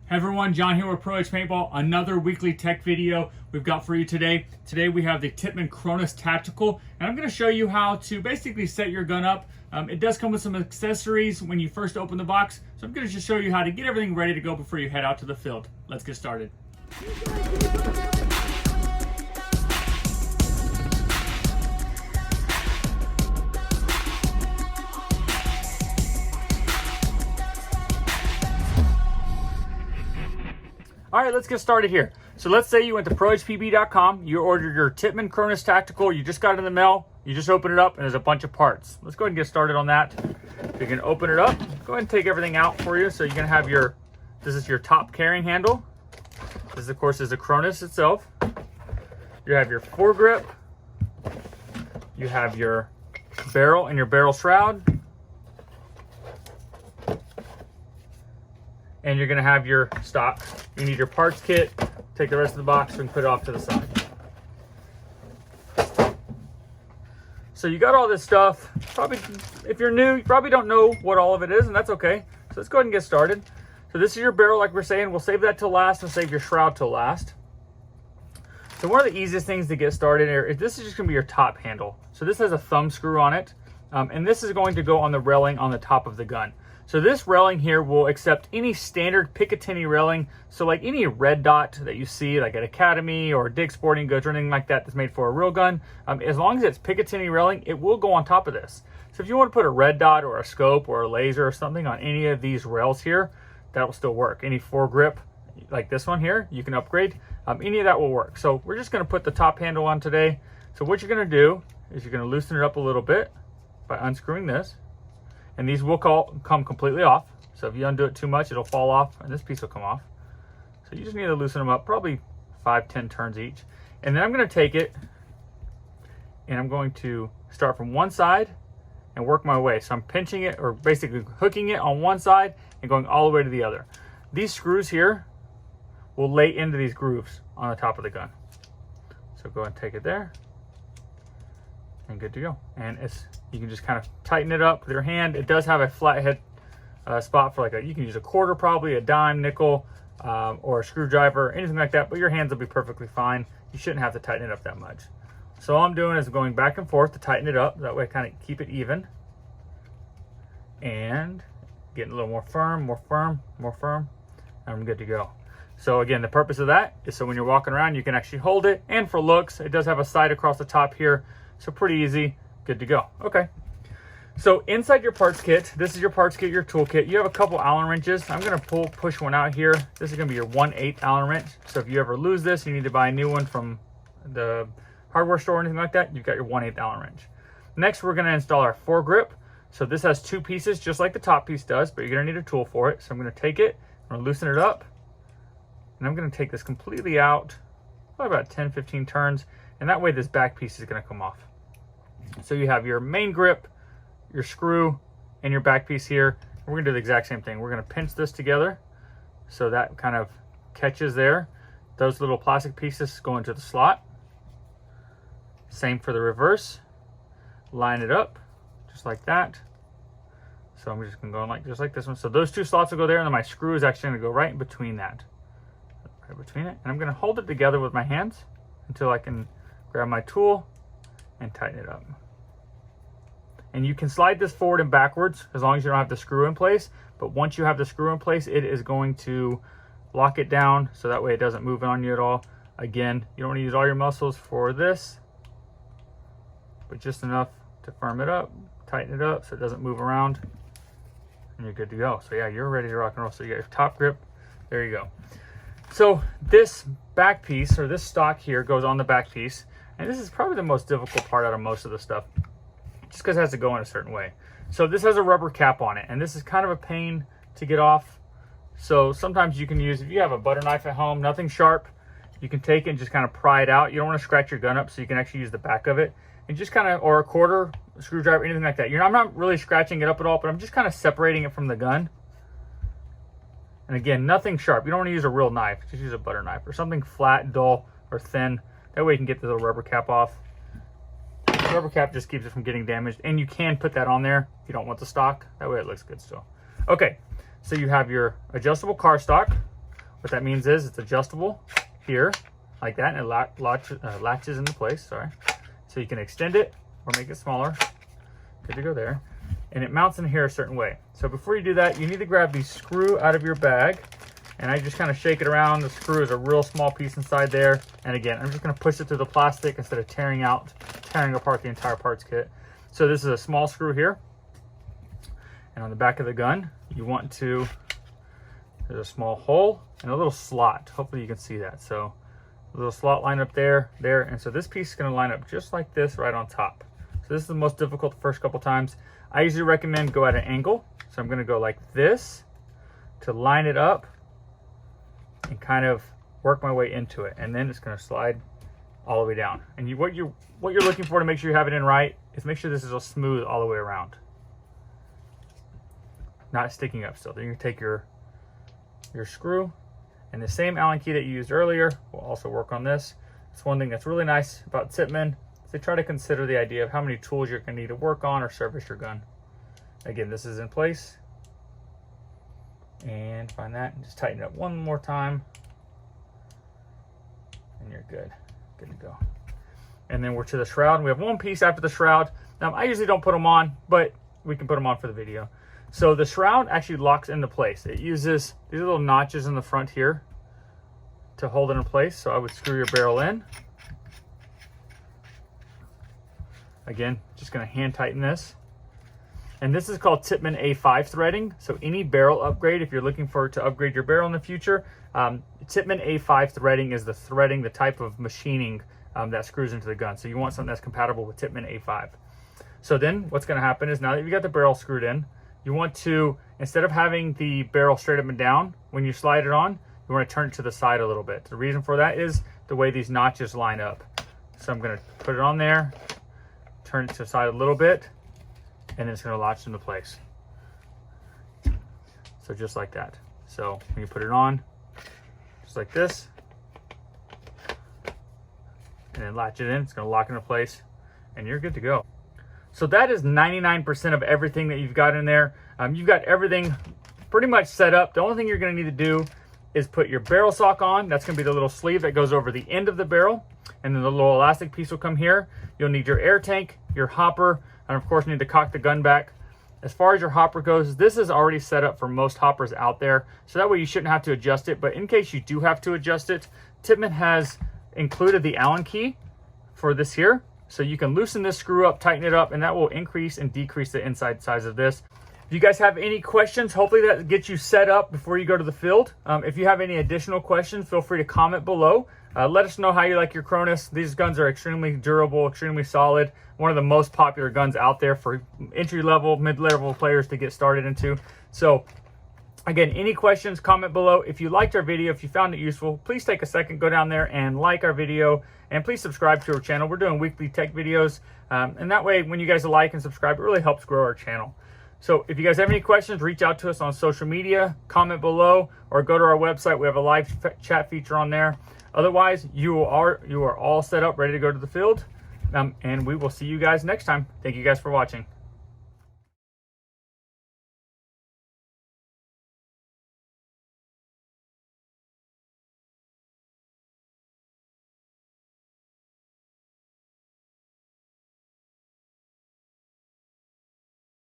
Hey everyone, John here with Pro Edge Paintball. Another weekly tech video we've got for you today. Today we have the Tippmann Cronus Tactical, and I'm going to show you how to basically set your gun up. It does come with some accessories when you first open the box, so I'm going to just show you how to get everything ready to go before you head out to the field. Let's get started. All right, let's get started here. So let's say you went to prohpb.com, you ordered your Tippmann Cronus Tactical, you just got it in the mail, you just open it up, and there's a bunch of parts. Let's go ahead and get started on that. You can open it up, go ahead and take everything out for you. So you're gonna have this is your top carrying handle. This, of course, is the Cronus itself. You have your foregrip. You have your barrel and your barrel shroud. And you're gonna have your stock. You need your parts kit. Take the rest of the box and put it off to the side. So you got all this stuff. Probably, if you're new, you probably don't know what all of it is, and that's okay. So let's go ahead and get started. So this is your barrel, like we're saying. We'll save that till last and save your shroud till last. So one of the easiest things to get started here is this is just gonna be your top handle. So this has a thumb screw on it, and this is going to go on the railing on the top of the gun. So this railing here will accept any standard Picatinny railing. So like any red dot that you see like at Academy or Dick's Sporting Goods or anything like that that's made for a real gun, as long as it's Picatinny railing, it will go on top of this. So if you want to put a red dot or a scope or a laser or something on any of these rails here, that will still work. Any foregrip like this one here, you can upgrade. Any of that will work. So we're just going to put the top handle on today. So what you're going to do is you're going to loosen it up a little bit by unscrewing this. And these will come completely off. So if you undo it too much, it'll fall off and this piece will come off. So you just need to loosen them up, probably 5-10 turns each. And then I'm gonna take it and I'm going to start from one side and work my way. So I'm pinching it, or basically hooking it on one side and going all the way to the other. These screws here will lay into these grooves on the top of the gun. So go ahead and take it there. And good to go. And you can just kind of tighten it up with your hand. It does have a flathead spot for you can use a quarter, probably a dime, nickel, or a screwdriver, anything like that, but your hands will be perfectly fine. You shouldn't have to tighten it up that much. So all I'm doing is going back and forth to tighten it up. That way I kind of keep it even. And getting a little more firm, more firm, more firm, and I'm good to go. So again, the purpose of that is so when you're walking around, you can actually hold it. And for looks, it does have a sight across the top here. So pretty easy, good to go. Okay, so inside your parts kit, this is your parts kit, your tool kit. You have a couple Allen wrenches. I'm gonna push one out here. This is gonna be your 1/8 Allen wrench. So if you ever lose this, you need to buy a new one from the hardware store or anything like that, you've got your 1/8 Allen wrench. Next, we're gonna install our foregrip. So this has two pieces, just like the top piece does, but you're gonna need a tool for it. So I'm gonna take it, I'm gonna loosen it up, and I'm gonna take this completely out, probably about 10-15 turns, and that way this back piece is gonna come off. So you have your main grip, your screw, and your back piece here. We're gonna do the exact same thing. We're gonna pinch this together so that kind of catches there. Those little plastic pieces go into the slot. Same for the reverse. Line it up just like that. So I'm just gonna go just like this one. So those two slots will go there, and then my screw is actually gonna go right in between that. Right between it. And I'm gonna hold it together with my hands until I can grab my tool and tighten it up. And you can slide this forward and backwards as long as you don't have the screw in place. But once you have the screw in place, it is going to lock it down so that way it doesn't move on you at all. Again, you don't want to use all your muscles for this, but just enough to firm it up, tighten it up so it doesn't move around, and you're good to go. So yeah, you're ready to rock and roll. So you got your top grip, there you go. So this back piece, or this stock here, goes on the back piece. And this is probably the most difficult part out of most of the stuff, just because it has to go in a certain way. So this has a rubber cap on it, and this is kind of a pain to get off. So sometimes you can use, if you have a butter knife at home, nothing sharp, you can take it and just kind of pry it out. You don't want to scratch your gun up, so you can actually use the back of it. And just kind of, or a quarter, a screwdriver, anything like that. I'm not really scratching it up at all, but I'm just kind of separating it from the gun. And again, nothing sharp. You don't want to use a real knife, just use a butter knife or something flat, dull, or thin. That way you can get the little rubber cap off. The rubber cap just keeps it from getting damaged, and you can put that on there if you don't want the stock. That way it looks good still. Okay, so you have your adjustable car stock. What that means is it's adjustable here, like that, and it latches into place, sorry. So you can extend it or make it smaller. Good to go there. And it mounts in here a certain way. So before you do that, you need to grab the screw out of your bag, and I just kind of shake it around. The screw is a real small piece inside there. And again, I'm just gonna push it through the plastic instead of tearing apart the entire parts kit. So this is a small screw here. And on the back of the gun, you want to, there's a small hole and a little slot. Hopefully you can see that. So a little slot line up there, and so this piece is gonna line up just like this right on top. So this is the most difficult the first couple times. I usually recommend go at an angle. So I'm gonna go like this to line it up and kind of work my way into it. And then it's gonna slide all the way down. And what you're looking for to make sure you have it in right is make sure this is all smooth all the way around. Not sticking up still. Then you take your screw, and the same Allen key that you used earlier will also work on this. It's one thing that's really nice about Tippmann is they try to consider the idea of how many tools you're gonna need to work on or service your gun. Again, this is in place. And find that and just tighten it up one more time. And you're good. Good to go. And then we're to the shroud. We have one piece after the shroud. I usually don't put them on, but we can put them on for the video. So the shroud actually locks into place. It uses these little notches in the front here to hold it in place. So I would screw your barrel in. Again, just gonna hand tighten this. And this is called Tippmann A5 threading. So any barrel upgrade, if you're looking to upgrade your barrel in the future, Tippmann A5 threading is the threading, the type of machining that screws into the gun. So you want something that's compatible with Tippmann A5. So then what's gonna happen is now that you got the barrel screwed in, you want to, instead of having the barrel straight up and down, when you slide it on, you want to turn it to the side a little bit. The reason for that is the way these notches line up. So I'm going to put it on there, turn it to the side a little bit, and then it's going to latch into place. So just like that. So when you put it on, just like this, and then latch it in, it's going to lock into place, and you're good to go. So that is 99% of everything that you've got in there. You've got everything pretty much set up. The only thing you're gonna need to do is put your barrel sock on. That's gonna be the little sleeve that goes over the end of the barrel. And then the little elastic piece will come here. You'll need your air tank, your hopper, and of course you need to cock the gun back. As far as your hopper goes, this is already set up for most hoppers out there. So that way you shouldn't have to adjust it. But in case you do have to adjust it, Tippmann has included the Allen key for this here. So you can loosen this screw up, tighten it up, and that will increase and decrease the inside size of this. If you guys have any questions, hopefully that gets you set up before you go to the field. If you have any additional questions, feel free to comment below. Let us know how you like your Cronus. These guns are extremely durable, extremely solid. One of the most popular guns out there for entry-level, mid-level players to get started into. So again, any questions, comment below. If you liked our video, if you found it useful, please take a second, go down there and like our video, and please subscribe to our channel. We're doing weekly tech videos, and that way when you guys like and subscribe, it really helps grow our channel. So if you guys have any questions, reach out to us on social media, comment below, or go to our website. We have a live chat feature on there. Otherwise, you are all set up, ready to go to the field, and we will see you guys next time. Thank you guys for watching.